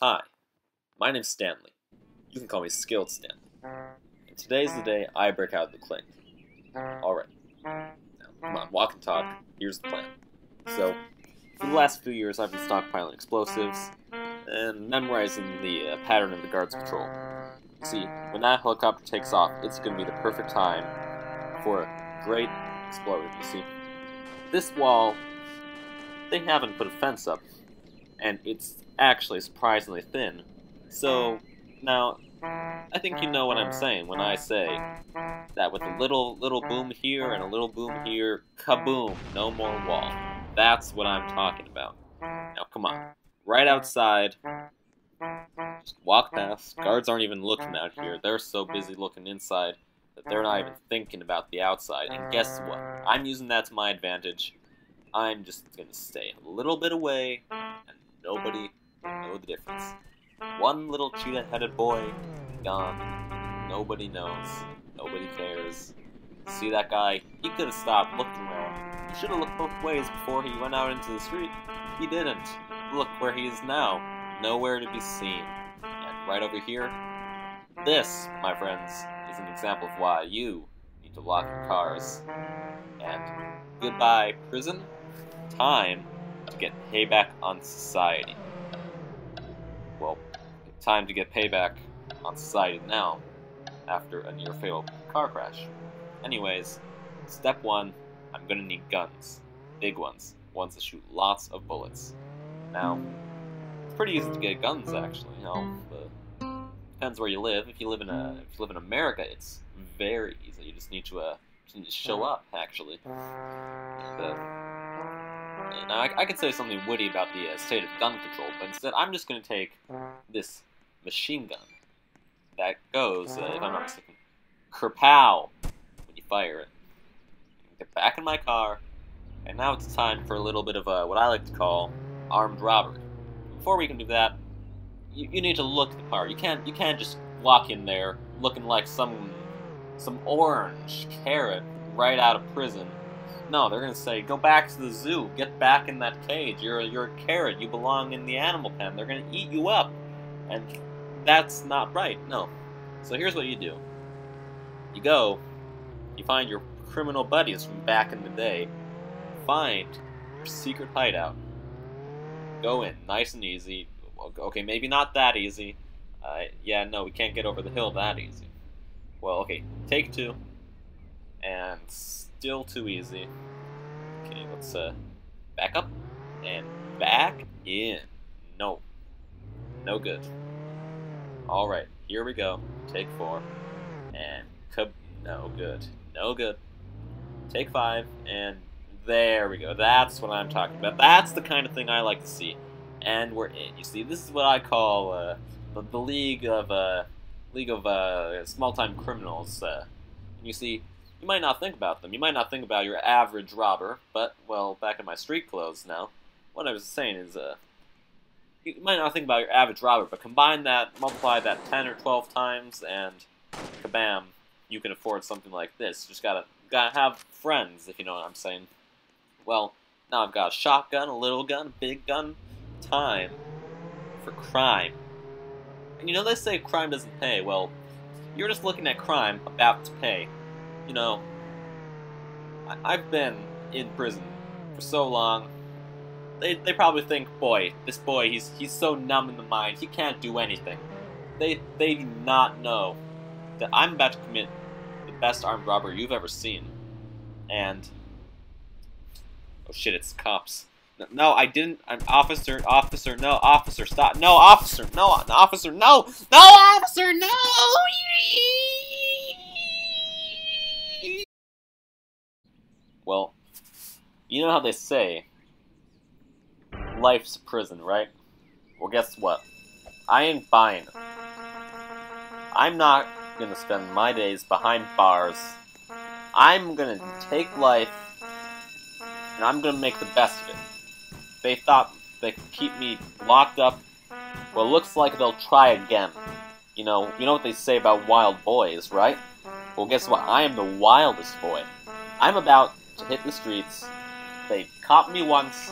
Hi, my name's Stanley. You can call me Skilled Stanley. And today's the day I break out of the clink. Alright, now come on, walk and talk. Here's the plan. So, for the last few years I've been stockpiling explosives and memorizing the pattern of the guard's patrol. See, when that helicopter takes off, it's going to be the perfect time for a great explosion. You see, this wall, they haven't put a fence up, and it's actually surprisingly thin. So, now, I think you know what I'm saying when I say that with a little boom here and a little boom here, kaboom, no more wall. That's what I'm talking about. Now, come on. Right outside, just walk past. Guards aren't even looking out here. They're so busy looking inside that they're not even thinking about the outside. And guess what? I'm using that to my advantage. I'm just going to stay a little bit away, and nobody will know the difference. One little cheetah-headed boy, gone. Nobody knows. Nobody cares. See that guy? He could have stopped looking around. He should have looked both ways before he went out into the street. He didn't. Look where he is now. Nowhere to be seen. And right over here, this, my friends, is an example of why you need to lock your cars. And goodbye, prison. Time to get payback on society. Well, time to get payback on society now, after a near-fatal car crash. Anyways, step one, I'm gonna need guns. Big ones. Ones that shoot lots of bullets. Now, it's pretty easy to get guns, actually, you know, but depends where you live. If you live in America, it's very easy. You just need to show up, actually. And, now, I could say something witty about the state of gun control, but instead I'm just going to take this machine gun that goes, if I'm not mistaken, kerpow when you fire it. Get back in my car, and now it's time for a little bit of what I like to call armed robbery. Before we can do that, you need to look at the car. You can't just walk in there looking like some orange carrot right out of prison. No, they're gonna say, go back to the zoo, get back in that cage. You're a carrot. You belong in the animal pen. They're gonna eat you up, and that's not right. No. So here's what you do. You go. You find your criminal buddies from back in the day. Find your secret hideout. Go in, nice and easy. Okay, maybe not that easy. Yeah, no, we can't get over the hill that easy. Well, okay, take two. And still too easy. Okay, let's back up and back in. No. No good. Alright, here we go. Take four. And no good. No good. Take five, and there we go. That's what I'm talking about. That's the kind of thing I like to see. And we're in. You see, this is what I call the league of small-time criminals. And you see, you might not think about them. You might not think about your average robber. But, well, back in my street clothes now, what I was saying is, you might not think about your average robber, but combine that, multiply that 10 or 12 times, and kabam, you can afford something like this. Just gotta have friends, if you know what I'm saying. Well, now I've got a shotgun, a little gun, big gun. Time for crime. And you know, they say crime doesn't pay. Well, you're just looking at crime about to pay. You know, I've been in prison for so long. They probably think, boy, this boy, he's so numb in the mind, he can't do anything. They do not know that I'm about to commit the best armed robbery you've ever seen. And oh shit, it's cops. No, I didn't. I'm officer, no, officer, stop. No, officer, no, officer, no, no, officer, no. Well, you know how they say, life's a prison, right? Well, guess what? I ain't buying it. I'm not gonna spend my days behind bars. I'm gonna take life, and I'm gonna make the best of it. They thought they could keep me locked up. Well, looks like they'll try again. You know what they say about wild boys, right? Well, guess what? I am the wildest boy. I'm about to hit the streets. They caught me once,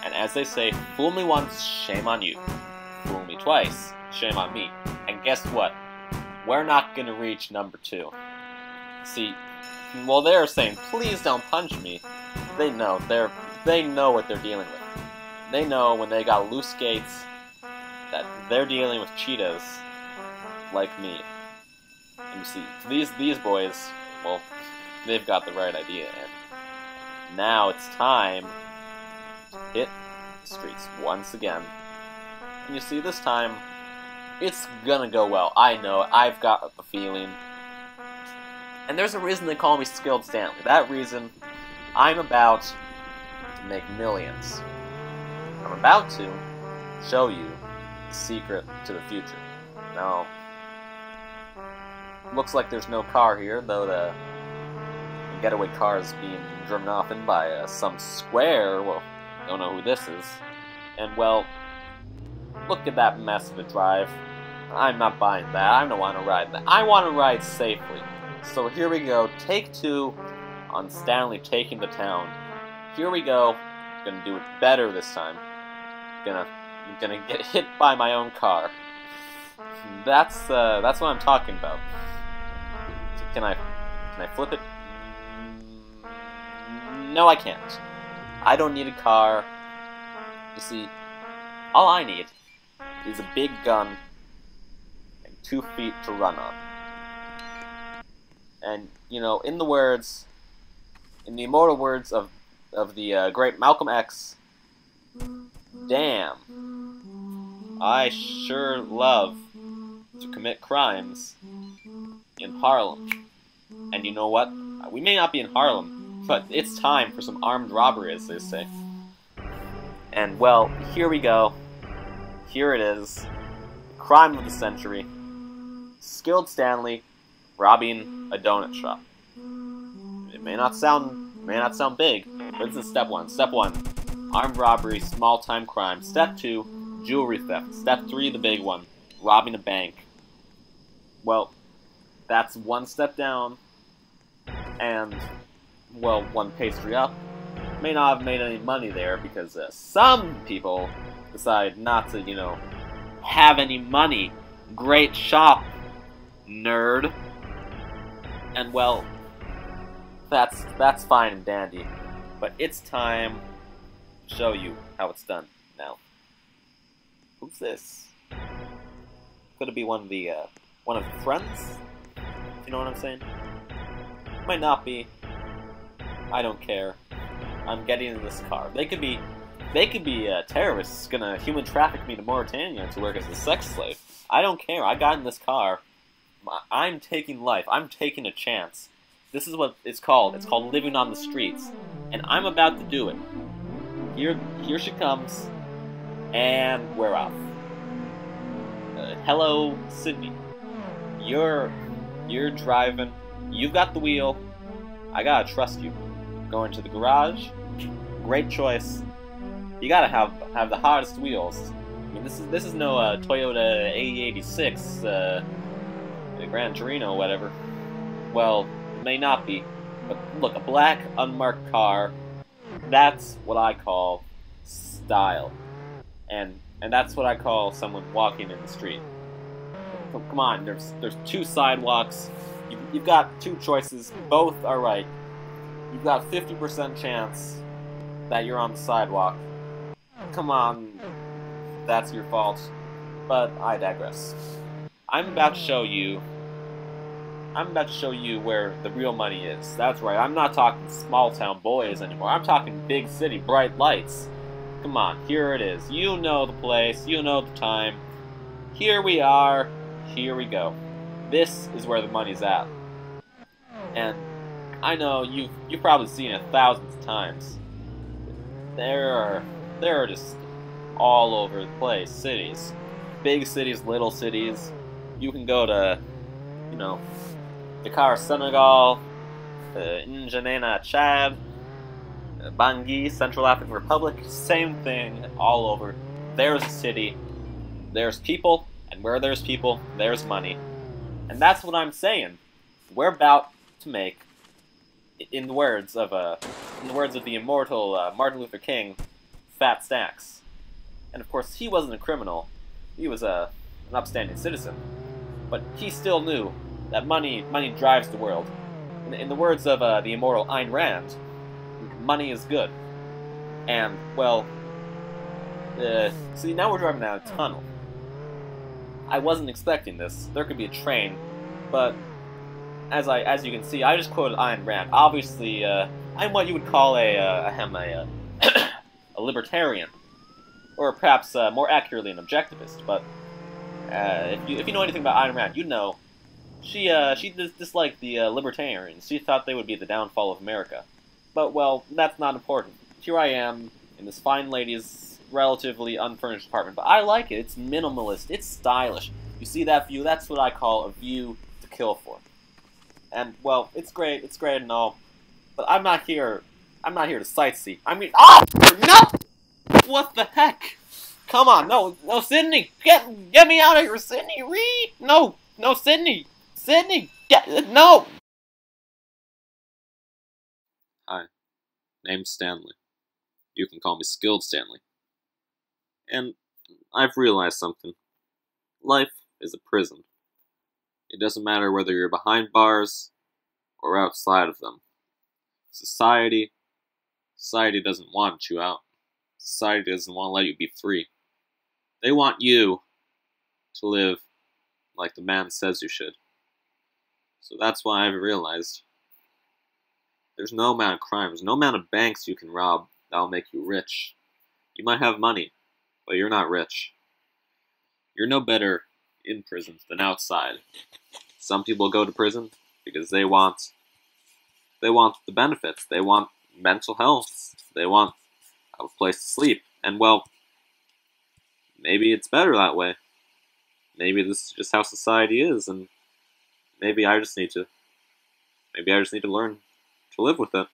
and as they say, fool me once, shame on you. fool me twice. Shame on me. And guess what? We're not gonna reach number 2. See, while they're saying, please don't punch me, they know what they're dealing with. They know when they got loose skates that they're dealing with cheetahs like me. And you see, these boys, well, they've got the right idea, and now it's time to hit the streets once again. And you see, this time, it's gonna go well. I know, I've got the feeling. And there's a reason they call me Skilled Stanley. That reason, I'm about to make millions. I'm about to show you the secret to the future. Now, looks like there's no car here, though the getaway car is being driven off in by some square. Well, don't know who this is. And, well, look at that mess of a drive. I'm not buying that. I don't want to ride that. I want to ride safely. So here we go. Take 2 on Stanley taking the town. Here we go. Gonna do it better this time. Gonna get hit by my own car. That's what I'm talking about. Can I flip it? No, I can't. I don't need a car. You see, all I need is a big gun and 2 feet to run on. And, you know, in the immortal words of the great Malcolm X, damn, I sure love to commit crimes in Harlem. And you know what? We may not be in Harlem, but it's time for some armed robbery, as they say. And, well, here we go. Here it is. Crime of the century. Skilled Stanley robbing a donut shop. It may not sound big, but this is step 1. Step 1, armed robbery, small-time crime. Step 2, jewelry theft. Step 3, the big one, robbing a bank. Well, that's 1 step down, and, well, 1 pastry up. May not have made any money there because some people decide not to, you know, have any money. Great shop, nerd. And, well, that's fine and dandy, but it's time to show you how it's done now. Who's this? Could it be one of the friends? You know what I'm saying? Might not be. I don't care. I'm getting in this car. They could be terrorists gonna human traffic me to Mauritania to work as a sex slave. I don't care. I got in this car. I'm taking life. I'm taking a chance. This is what it's called. It's called living on the streets. And I'm about to do it. Here she comes. And we're off. Hello, Sydney. You're driving. You've got the wheel. I gotta trust you. Going to the garage. Great choice. You gotta have the hottest wheels. I mean, this is no Toyota AE86. Gran Torino, whatever. Well, it may not be, but look, a black, unmarked car, that's what I call style. And that's what I call someone walking in the street. Come on, there's 2 sidewalks, you've got 2 choices, both are right. You've got 50% chance that you're on the sidewalk. Come on, that's your fault. But I digress. I'm about to show you where the real money is. That's right, I'm not talking small town boys anymore. I'm talking big city, bright lights. Come on, here it is. You know the place, you know the time. Here we are, here we go. This is where the money's at. And I know you've probably seen it thousands of times. There are just all over the place cities. Big cities, little cities. You can go to, you know, Dakar, Senegal, N'Djamena, Chad, Bangui, Central African Republic, same thing all over. There's a city, there's people, and where there's people, there's money. And that's what I'm saying. We're about to make, in the words of the immortal Martin Luther King, fat stacks. And of course, he wasn't a criminal, an upstanding citizen, but he still knew that money drives the world. In the words of the immortal Ayn Rand, money is good. And, well, see, now we're driving down a tunnel. I wasn't expecting this. There could be a train, but as you can see, I just quoted Ayn Rand. Obviously, I'm what you would call a libertarian, or perhaps more accurately, an objectivist. But if you know anything about Ayn Rand, you know she disliked the libertarians. She thought they would be the downfall of America. But well, that's not important. Here I am in this fine lady's relatively unfurnished apartment, but I like it. It's minimalist. It's stylish. You see that view? That's what I call a view to kill for. And well, it's great. It's great and all, but I'm not here to sightsee. I mean, oh no! What the heck? Come on, no, Sydney, get me out of here, Sydney. Reed, no, Sydney, no. Hi, name's Stanley. You can call me Skilled Stanley. And I've realized something. Life is a prison. It doesn't matter whether you're behind bars or outside of them. Society doesn't want you out. Society doesn't want to let you be free. They want you to live like the man says you should. So that's why I've realized there's no amount of crimes, no amount of banks you can rob that'll make you rich. You might have money, but you're not rich. You're no better in prison than outside. Some people go to prison because they want the benefits. They want mental health. They want a place to sleep. And well, maybe it's better that way. Maybe this is just how society is, and maybe I just need to learn to live with it.